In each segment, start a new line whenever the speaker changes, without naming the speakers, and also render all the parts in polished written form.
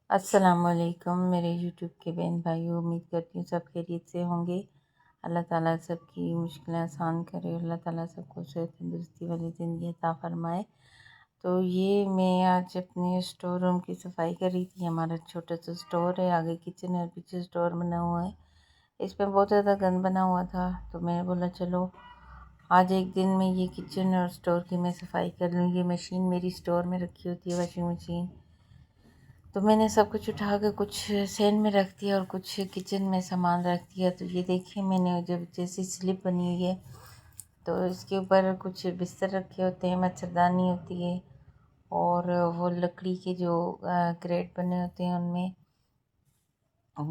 अस्सलामुअलैकुम मेरे यूट्यूब के बहन भाइयों, उम्मीद करती हूँ सब खैरियत से होंगे। अल्लाह ताला सबकी मुश्किलें आसान करे। अल्लाह ताला सबको सेहत तंदुरुस्ती वाली ज़िंदगी अता फ़रमाए। तो ये मैं आज अपने स्टोर रूम की सफाई कर रही थी। हमारा छोटा सा स्टोर है, आगे किचन है और पीछे स्टोर बना हुआ है। इसमें बहुत ज़्यादा गंद बना हुआ था, तो मैंने बोला चलो आज एक दिन में ये किचन और स्टोर की मैं सफाई कर लूँ। ये मशीन मेरी स्टोर में रखी होती है, वॉशिंग मशीन, तो मैंने सब कुछ उठा के कुछ सैन में रख दिया और कुछ किचन में सामान रख दिया। तो ये देखिए, मैंने जब जैसी स्लिप बनी हुई है तो इसके ऊपर कुछ बिस्तर रखे होते हैं, मच्छरदानी होती है और वो लकड़ी के जो क्रेट बने होते हैं उनमें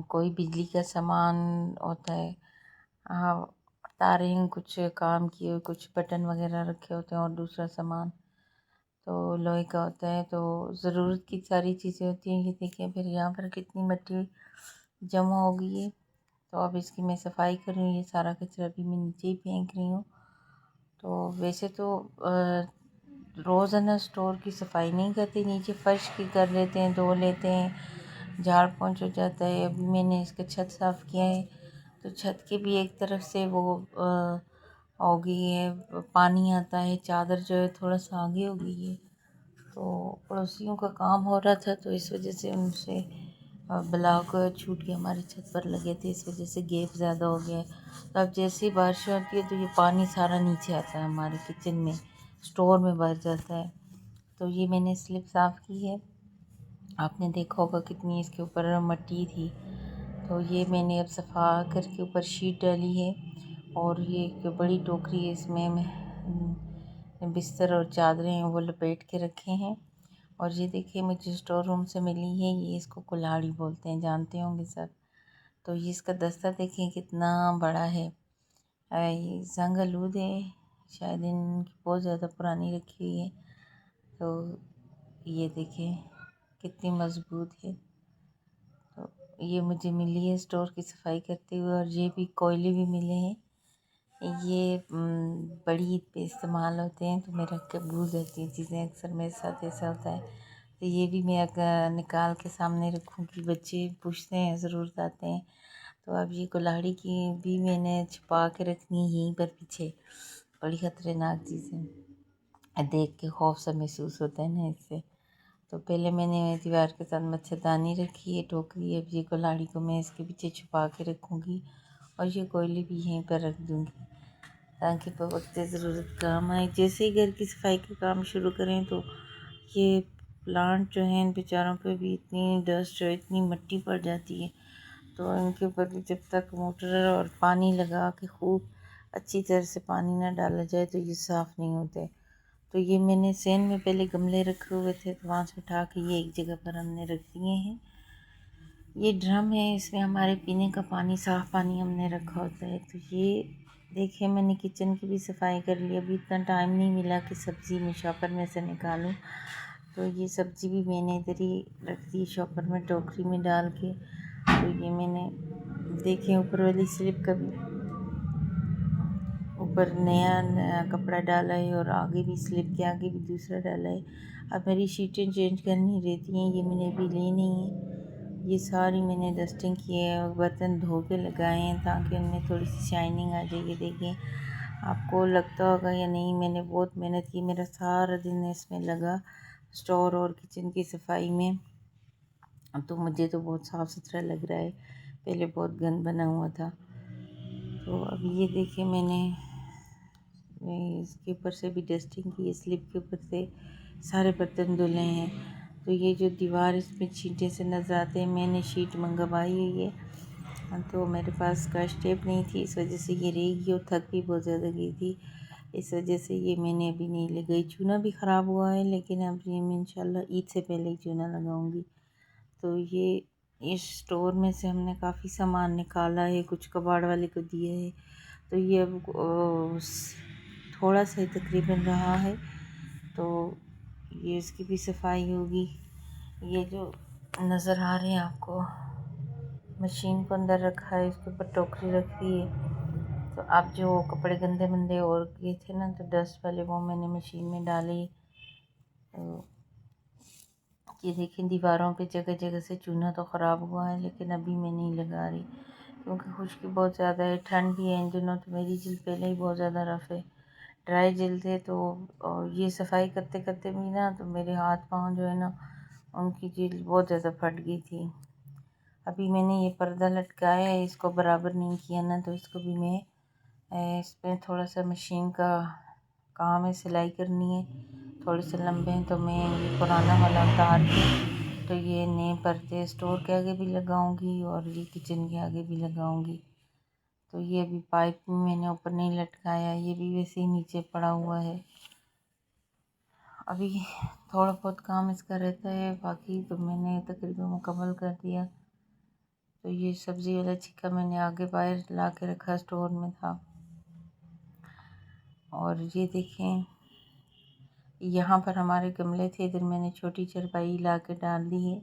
कोई बिजली का सामान होता है। हाँ, तारें कुछ काम की हुई, कुछ बटन वगैरह रखे होते हैं और दूसरा सामान तो लोहे का होता है। तो ज़रूरत की सारी चीज़ें होती हैं। ये देखिए, फिर यहाँ पर कितनी मिट्टी जमा हो गई है। तो अब इसकी मैं सफाई कर रही हूँ। ये सारा कचरा भी मैं नीचे ही फेंक रही हूँ। तो वैसे तो रोज़ाना स्टोर की सफाई नहीं करती, नीचे फर्श की कर लेते हैं, धो लेते हैं, झाड़ पोंछ हो जाता है। अभी मैंने इसका छत साफ़ किया है, तो छत के भी एक तरफ से वो हो गई है, पानी आता है, चादर जो है थोड़ा सा आगे हो गई है। तो पड़ोसियों का काम हो रहा था, तो इस वजह से उनसे ब्लॉक छूट के हमारी छत पर लगे थे, इस वजह से गैप ज़्यादा हो गया है। तो अब जैसे ही बारिश आती है तो ये पानी सारा नीचे आता है, हमारे किचन में स्टोर में भर जाता है। तो ये मैंने स्लिप साफ़ की है, आपने देखा होगा कितनी इसके ऊपर मट्टी थी। तो ये मैंने अब सफ़ा करके ऊपर शीट डाली है और ये एक बड़ी टोकरी है, इसमें मैं बिस्तर और चादरें हैं वो लपेट के रखे हैं। और ये देखिए, मुझे स्टोर रूम से मिली है, ये इसको कुल्हाड़ी बोलते हैं, जानते होंगे सब। तो ये इसका दस्ता देखें कितना बड़ा है। ये जंग आलूद है, शायद इनकी बहुत ज़्यादा पुरानी रखी हुई है। तो ये देखें कितनी मज़बूत है। तो ये मुझे मिली है स्टोर की सफाई करते हुए। और ये भी कोयले भी मिले हैं, ये बड़ी ईद पे इस्तेमाल होते हैं। तो मैं रख के भूल जाती हूँ चीज़ें, अक्सर मेरे साथ ऐसा होता है। तो ये भी मैं अगर निकाल के सामने रखूँगी, बच्चे पूछते हैं, ज़रूरत आते हैं। तो अब ये कुल्हाड़ी की भी मैंने छुपा के रखनी है यहीं पर पीछे, बड़ी ख़तरनाक चीज़ें देख के खौफ सा महसूस होता है ना इससे। तो पहले मैंने दीवार के साथ मच्छरदानी रखी है, टोकरी। अब ये कुल्हाड़ी को मैं इसके पीछे छुपा के रखूँगी और ये कोयले भी यहीं पर रख दूँगी ताकि वक्त ज़रूरत काम आए। जैसे ही घर की सफाई का काम शुरू करें तो ये प्लांट जो हैं, इन बेचारों पे भी इतनी डस्ट और इतनी मिट्टी पड़ जाती है। तो इनके ऊपर भी जब तक मोटर और पानी लगा के खूब अच्छी तरह से पानी ना डाला जाए तो ये साफ़ नहीं होते। तो ये मैंने सैन में पहले गमले रखे हुए थे, तो वहाँ से उठा के ये एक जगह पर हमने रख दिए हैं। ये ड्रम है, इसमें हमारे पीने का पानी, साफ़ पानी हमने रखा होता है। तो ये देखिए, मैंने किचन की भी सफाई कर ली। अभी इतना टाइम नहीं मिला कि सब्ज़ी मैं शॉपर में से निकालूं। तो ये सब्ज़ी भी मैंने इधर ही रख दी शॉपर में, टोकरी में डाल के। तो ये मैंने देखे ऊपर वाली स्लिप का भी ऊपर नया कपड़ा डाला है और आगे भी स्लिप के आगे भी दूसरा डाला है। अब मेरी शीटें चेंज करनी रहती हैं, ये मैंने अभी ली नहीं है। ये सारी मैंने डस्टिंग की है और बर्तन धो के लगाए हैं ताकि उनमें थोड़ी सी शाइनिंग आ जाएगी। देखिए, आपको लगता होगा या नहीं, मैंने बहुत मेहनत की, मेरा सारा दिन इसमें लगा स्टोर और किचन की सफाई में। तो मुझे तो बहुत साफ़ सुथरा लग रहा है, पहले बहुत गंद बना हुआ था। तो अब ये देखिए, मैंने इसके ऊपर से भी डस्टिंग की है, स्लिप के ऊपर से सारे बर्तन धुले हैं। तो ये जो दीवार इसमें छींटे से नज़र आते हैं, मैंने शीट मंगवाई हुई है। तो मेरे पास स्कॉच टेप नहीं थी, इस वजह से ये रह गई और थक भी बहुत ज़्यादा गई थी, इस वजह से ये मैंने अभी नहीं लगाई। चूना भी ख़राब हुआ है, लेकिन अब ये मैं इंशाल्लाह ईद से पहले ही चूना लगाऊंगी। तो ये इस स्टोर में से हमने काफ़ी सामान निकाला है, कुछ कबाड़ वाले को दिया है। तो ये अब थोड़ा सा ही तकरीबन रहा है, तो ये इसकी भी सफाई होगी। ये जो नज़र आ रहे हैं आपको, मशीन को अंदर रखा है, इसके ऊपर टोकरी रखी है। तो अब जो कपड़े गंदे मंदे और गए थे ना, तो डस्ट वाले, वो मैंने मशीन में डाली। तो ये देखें दीवारों पे जगह जगह से चूना तो ख़राब हुआ है, लेकिन अभी मैं नहीं लगा रही क्योंकि खुश्की बहुत ज़्यादा है, ठंड भी है इन दिनों। तो मेरी जल्द पहले ही बहुत ज़्यादा रफ़ है, ड्राई जल्द है। तो और ये सफाई करते करते भी ना तो मेरे हाथ पाँव जो है ना उनकी जल्द बहुत ज़्यादा फट गई थी। अभी मैंने ये पर्दा लटकाया है, इसको बराबर नहीं किया ना, तो इसको भी मैं इसमें थोड़ा सा मशीन का काम है, सिलाई करनी है, थोड़े से लंबे हैं। तो मैं ये पुराना वाला उतार के तो ये नए पर्दे स्टोर के आगे भी लगाऊंगी और ये किचन के आगे भी लगाऊंगी। तो ये अभी पाइप भी मैंने ऊपर नहीं लटकाया, ये भी वैसे ही नीचे पड़ा हुआ है। अभी थोड़ा बहुत काम इसका रहता है, बाकी तो मैंने तकरीबन मुकम्मल कर दिया। तो ये सब्ज़ी वाला छिक्का मैंने आगे बाहर ला के रखा, स्टोर में था। और ये देखें यहाँ पर हमारे गमले थे, इधर मैंने छोटी चारपाई ला के डाल दी है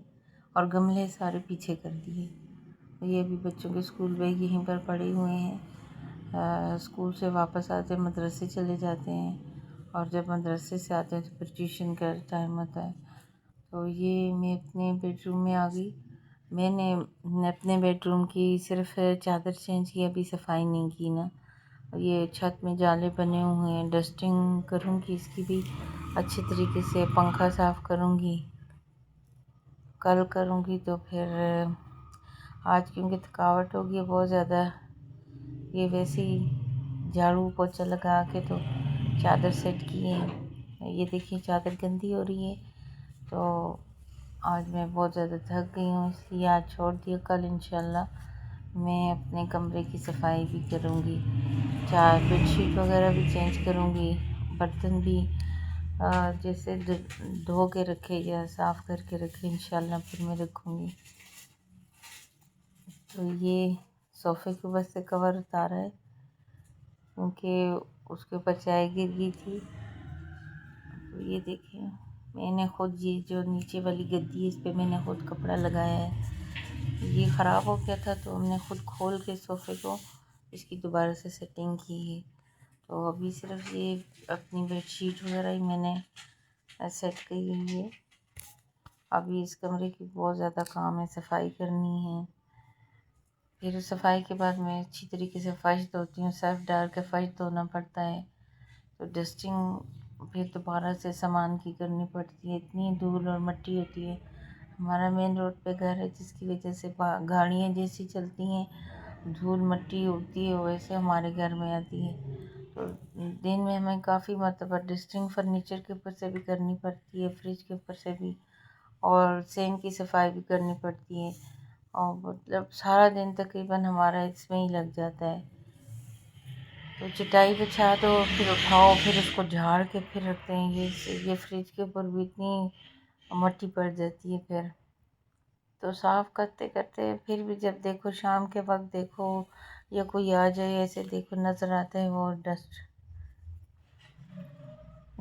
और गमले सारे पीछे कर दिए। तो ये भी बच्चों के स्कूल बैग यहीं पर पड़े हुए हैं। स्कूल से वापस आते मदरसे चले जाते हैं और जब मदरसे से आते हैं तो फिर ट्यूशन का टाइम होता है। तो ये मैं अपने बेडरूम में आ गई। मैंने अपने बेडरूम की सिर्फ चादर चेंज की, अभी सफाई नहीं की ना। ये छत में जाले बने हुए हैं, डस्टिंग करूँगी इसकी भी अच्छे तरीके से, पंखा साफ़ करूँगी, कल करूँगी। तो फिर आज क्योंकि थकावट होगी बहुत ज़्यादा, ये वैसे ही झाड़ू पोछा लगा के तो चादर सेट की है। ये देखिए चादर गंदी हो रही है, तो आज मैं बहुत ज़्यादा थक गई हूँ इसलिए आज छोड़ दिया। कल इंशाल्लाह मैं अपने कमरे की सफाई भी करूँगी, चार बेडशीट वगैरह भी चेंज करूँगी, बर्तन भी जैसे धो के रखे या साफ़ करके रखे इंशाल्लाह फिर मैं रखूँगी। तो ये सोफ़े के ऊपर से कवर उतारा है क्योंकि उसके ऊपर चाय गिर गई थी। तो ये देखिए मैंने ख़ुद ये जो नीचे वाली गद्दी है इस पर मैंने ख़ुद कपड़ा लगाया है। ये ख़राब हो गया था तो हमने ख़ुद खोल के सोफ़े को इसकी दोबारा से सेटिंग की है। तो अभी सिर्फ ये अपनी बेडशीट वगैरह ही मैंने सेट की हुई है। अभी इस कमरे की बहुत ज़्यादा काम है, सफाई करनी है। फिर सफाई के बाद मैं अच्छी तरीके से फ़र्श धोती हूँ, सर्फ डाल के फ़र्श धोना पड़ता है। तो डस्टिंग फिर दोबारा से सामान की करनी पड़ती है, इतनी धूल और मिट्टी होती है। हमारा मेन रोड पे घर है जिसकी वजह से गाड़ियाँ जैसी चलती हैं धूल मिट्टी उड़ती है वैसे हमारे घर में आती है। तो दिन में हमें काफ़ी मरतबा डस्टिंग फर्नीचर के ऊपर से भी करनी पड़ती है, फ्रिज के ऊपर से भी, और सेंक की सफाई भी करनी पड़ती है। और मतलब सारा दिन तकरीबन हमारा इसमें ही लग जाता है। तो चटाई बिछा दो, फिर उठाओ, फिर उसको झाड़ के फिर रखते हैं। ये फ्रिज के ऊपर भी इतनी मट्टी पड़ जाती है। फिर तो साफ़ करते करते फिर भी जब देखो शाम के वक्त देखो या कोई आ जाए ऐसे देखो नज़र आता है वो डस्ट।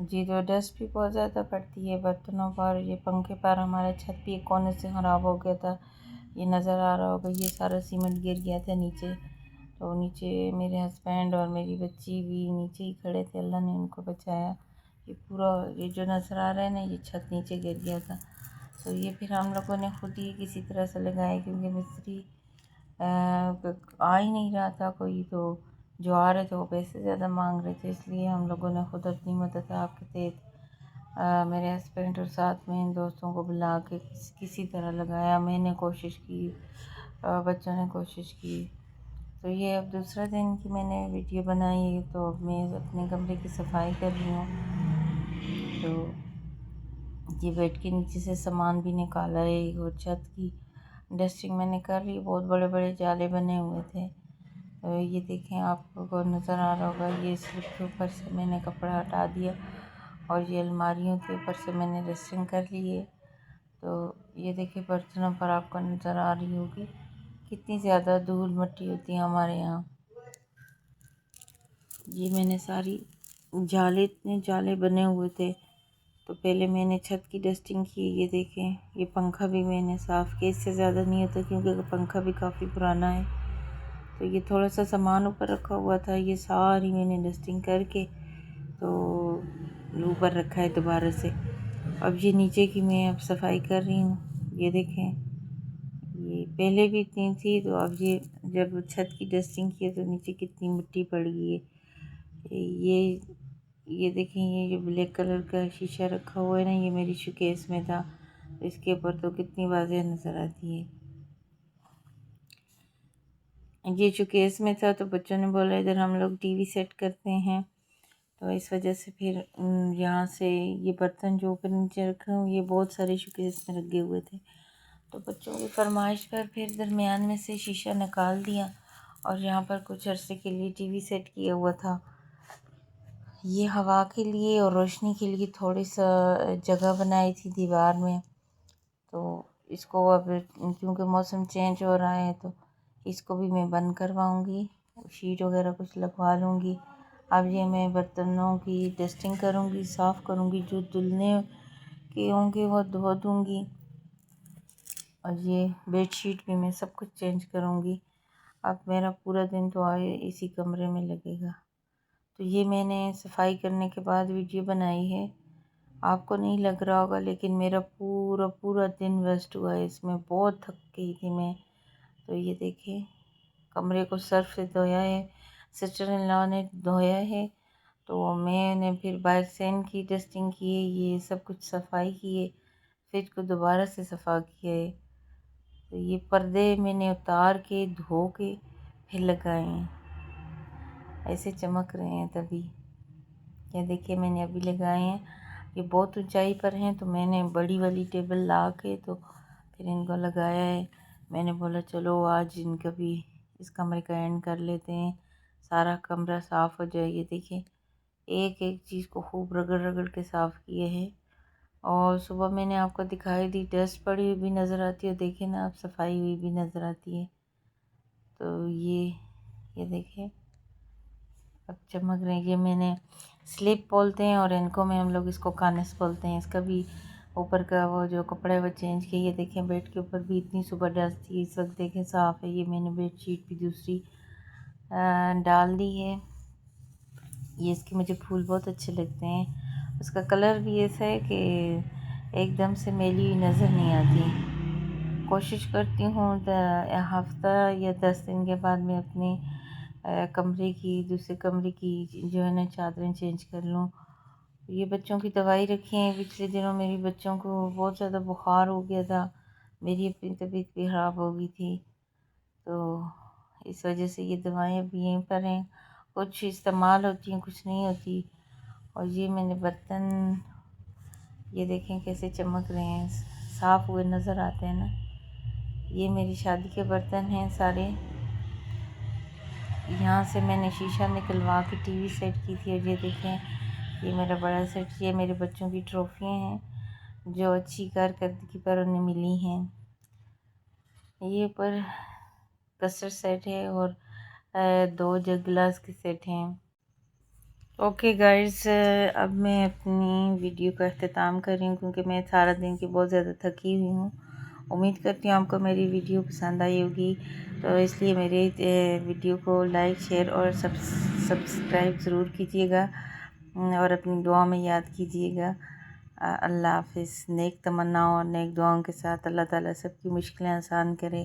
जी तो डस्ट भी बहुत ज़्यादा पड़ती है बर्तनों पर। ये पंखे पर हमारे छत भी एक कोने से ख़राब हो गया था, ये नज़र आ रहा होगा। ये सारा सीमेंट गिर गया था नीचे, तो नीचे मेरे हस्बैंड और मेरी बच्ची भी नीचे ही खड़े थे, अल्लाह ने उनको बचाया। ये पूरा ये जो नज़र आ रहा है ना ये छत नीचे गिर गया था। तो ये फिर हम लोगों ने खुद ही किसी तरह से लगाया क्योंकि मिस्त्री आ ही नहीं रहा था कोई। तो जो आ रहे थे वो पैसे ज़्यादा मांग रहे थे, इसलिए हम लोगों ने खुद अपनी मदद आपके तहत मेरे हस्बैंड और साथ में इन दोस्तों को बुला के किसी तरह लगाया। मैंने कोशिश की, बच्चों ने कोशिश की। तो ये अब दूसरा दिन की मैंने वीडियो बनाई है। तो अब मैं अपने कमरे की सफाई कर रही हूँ। तो ये बेड के नीचे से सामान भी निकाला है और छत की डस्टिंग मैंने कर ली। बहुत बड़े बड़े जाले बने हुए थे। तो ये देखें आपको नज़र आ रहा होगा, ये स्लिप के ऊपर से मैंने कपड़ा हटा दिया और ये अलमारियों के ऊपर से मैंने डस्टिंग कर ली है। तो ये देखिए बर्तनों पर आपको नज़र आ रही होगी कितनी ज़्यादा धूल मिट्टी होती है हमारे यहाँ। ये मैंने सारी इतने जाले बने हुए थे। तो पहले मैंने छत की डस्टिंग की। ये देखें ये पंखा भी मैंने साफ़ किया, इससे ज़्यादा नहीं होता क्योंकि पंखा भी काफ़ी पुराना है। तो ये थोड़ा सा सामान ऊपर रखा हुआ था, ये सारी मैंने डस्टिंग करके तो ऊपर रखा है दोबारा से। अब ये नीचे की मैं अब सफाई कर रही हूँ। ये देखें, ये पहले भी इतनी थी, तो अब ये जब छत की डस्टिंग की है तो नीचे कितनी मिट्टी पड़ गई है। ये देखें, ये जो ब्लैक कलर का शीशा रखा हुआ है ना, ये मेरी शोकेस में था, तो इसके ऊपर तो कितनी वाज़ेह नज़र आती है। ये शोकेस में था तो बच्चों ने बोला इधर हम लोग टीवी सेट करते हैं, तो इस वजह से फिर यहाँ से ये बर्तन जो ऊपर नीचे रखे हूँ ये बहुत सारे शोकेस में लगे हुए थे, तो बच्चों की फरमाइश पर फिर दरमियान में से शीशा निकाल दिया और यहाँ पर कुछ अरसे के लिए टीवी सेट किया हुआ था। ये हवा के लिए और रोशनी के लिए थोड़ी सा जगह बनाई थी दीवार में, तो इसको अब क्योंकि मौसम चेंज हो रहा है तो इसको भी मैं बंद करवाऊँगी, शीट वगैरह कुछ लगवा लूँगी। अब ये मैं बर्तनों की डस्टिंग करूँगी, साफ़ करूँगी, जो धुलने के होंगे वो धो दूँगी, और ये बेडशीट भी मैं सब कुछ चेंज करूँगी। अब मेरा पूरा दिन तो आए इसी कमरे में लगेगा। तो ये मैंने सफाई करने के बाद वीडियो बनाई है, आपको नहीं लग रहा होगा लेकिन मेरा पूरा पूरा दिन वेस्ट हुआ है इसमें, बहुत थक गई थी मैं। तो ये देखिए, कमरे को सर्फ से धोया है, सिस्टर इन लॉ ने धोया है, तो मैंने फिर बाहर सैन की डस्टिंग की है, ये सब कुछ सफाई की है, फिर को दोबारा से सफ़ा किया है। तो ये पर्दे मैंने उतार के धो के फिर लगाए हैं, ऐसे चमक रहे हैं तभी। ये देखिए मैंने अभी लगाए हैं, ये बहुत ऊंचाई पर हैं, तो मैंने बड़ी वाली टेबल ला के तो फिर इनको लगाया है। मैंने बोला चलो आज इनका भी इस कमरे का एंड कर लेते हैं, सारा कमरा साफ़ हो जाए। ये देखिए एक एक चीज़ को खूब रगड़ रगड़ के साफ़ किए हैं, और सुबह मैंने आपको दिखाई दी डस्ट पड़ी हुई भी नज़र आती है, देखिए ना आप, सफाई हुई भी नज़र आती है। तो ये देखिए अब चमक रही है। ये मैंने स्लिप बोलते हैं और इनको में हम लोग इसको कानस बोलते हैं। इसका भी ऊपर का वो जो कपड़ा है वो चेंज किया। ये देखें बेड के ऊपर भी इतनी सुबह डस्ट थी, इस वक्त देखें साफ़ है। ये मैंने बेड शीट भी दूसरी डाल दी है। ये इसके मुझे फूल बहुत अच्छे लगते हैं, उसका कलर भी ऐसा है कि एकदम से मैली हुई नज़र नहीं आती। कोशिश करती हूँ हफ्ता या 10 दिन के बाद मैं अपने कमरे की, दूसरे कमरे की जो है ना चादरें चेंज कर लूँ। ये बच्चों की दवाई रखी है, पिछले दिनों मेरी बच्चों को बहुत ज़्यादा बुखार हो गया था, मेरी अपनी तबीयत भी ख़राब हो गई थी, तो इस वजह से ये दवाएं अभी यहीं पर हैं, कुछ इस्तेमाल होती हैं कुछ नहीं होती। और ये मैंने बर्तन, ये देखें कैसे चमक रहे हैं, साफ़ हुए नज़र आते हैं ना। ये मेरी शादी के बर्तन हैं सारे, यहाँ से मैंने शीशा निकलवा के टीवी सेट की थी। और ये देखें ये मेरा बड़ा सेट, ये मेरे बच्चों की ट्रॉफियाँ हैं जो अच्छी कारकर्दगी पर उन्हें मिली हैं। ये ऊपर कस्टर्ड सेट है और 2 जग गिलास के सेट हैं। ओके गाइस, अब मैं अपनी वीडियो का अख्ताम कर रही हूँ क्योंकि मैं सारा दिन की बहुत ज़्यादा थकी हुई हूँ। उम्मीद करती हूँ आपको मेरी वीडियो पसंद आई होगी, तो इसलिए मेरे वीडियो को लाइक, शेयर और सब्सक्राइब ज़रूर कीजिएगा, और अपनी दुआ में याद कीजिएगा। अल्लाह हाफ़िज़। नेक तमन्नाओं और नेक दुआओं के साथ अल्लाह ताला सबकी मुश्किलें आसान करे।